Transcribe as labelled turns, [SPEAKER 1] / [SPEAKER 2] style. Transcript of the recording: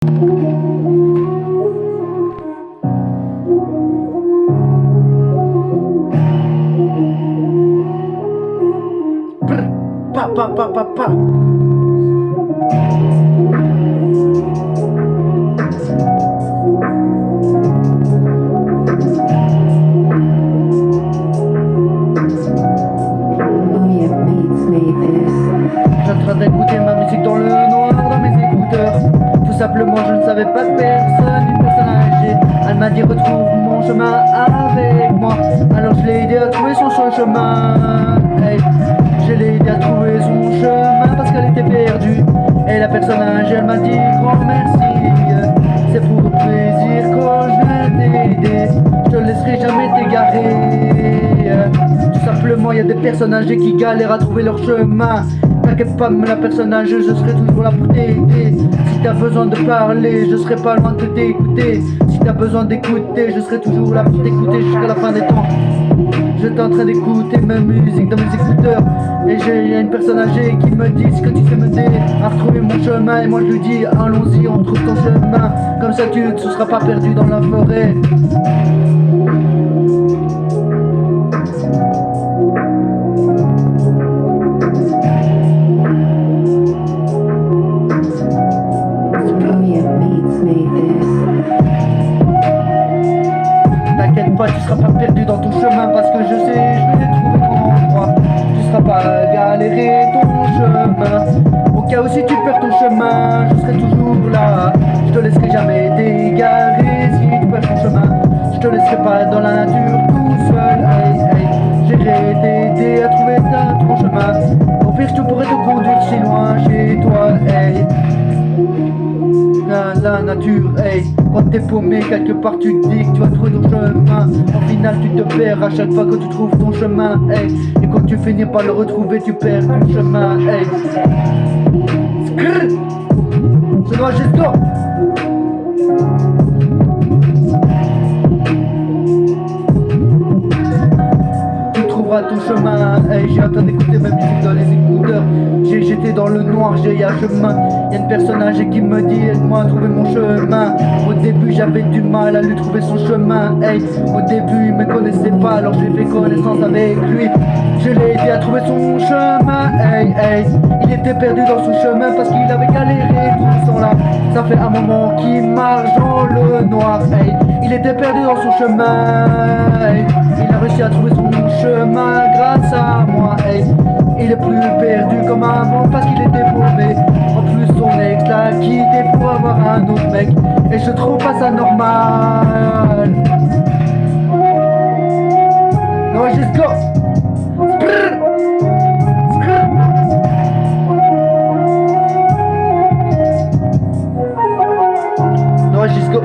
[SPEAKER 1] Brr, pa pa pa pa pa. Je suis en train d'écouter ma musique dans le noir dans mes écouteurs. Tout simplement je ne savais pas que une personne âgée. Elle m'a dit retrouve mon chemin avec moi. Alors je l'ai aidé à trouver son chemin. Hey. Je l'ai aidé à trouver son chemin parce qu'elle était perdue. Et la personne âgée elle m'a dit grand merci. C'est pour le plaisir quand je vais t'aider. Je te laisserai jamais t'égarer. Tout simplement, il y a des personnes âgées qui galèrent à trouver leur chemin. T'inquiète pas, mais la personne âgée, je serai toujours là pour t'aider. Si t'as besoin de parler, je serai pas loin de t'écouter. Si t'as besoin d'écouter, je serai toujours là pour t'écouter jusqu'à la fin des temps. J'étais en train d'écouter ma musique dans mes écouteurs. Et il y a une personne âgée qui me dit ce que tu sais m'aider à retrouver mon chemin. Et moi je lui dis allons-y, on trouve ton chemin. Comme ça tu ne seras pas perdu dans la forêt. T'inquiète pas, tu seras pas perdu dans ton chemin parce que je sais, je vais trouver ton endroit. Tu seras pas galéré ton chemin. Au cas où si tu perds ton chemin, je serai toujours là. Je te laisserai jamais t'égarer si tu perds ton chemin. Je te laisserai pas dans la nature tout seul. Hey, hey. J'irai t'aider à trouver ton chemin. Au pire, je pourrais te conduire si loin chez toi. Hey. La nature, hey. Quand t'es paumé quelque part, tu te dis que tu vas trouver ton chemin. Au final, tu te perds à chaque fois que tu trouves ton chemin, hey. Et quand tu finis par le retrouver, tu perds ton chemin, hey. Skrrr. C'est moi, Gisco. Tu trouveras ton chemin, hey. J'ai hâte d'écouter ma musique dans les écouteurs. J'étais dans le noir, j'ai un chemin. Y'a une personne âgée qui me dit aide-moi à trouver mon chemin. Au début j'avais du mal à lui trouver son chemin, hey. Au début il me connaissait pas, alors j'ai fait connaissance avec lui. Je l'ai aidé à trouver son chemin, hey, hey. Il était perdu dans son chemin parce qu'il avait galéré tout ce temps là. Ça fait un moment qu'il marche dans le noir, hey. Il était perdu dans son chemin, hey. Il a réussi à trouver son chemin grâce à moi, hey. Il est plus perdu comme avant parce qu'il était paumé. En plus son ex l'a quitté pour avoir un autre mec. Et je trouve pas ça normal. Non, Gisco. Non, Gisco.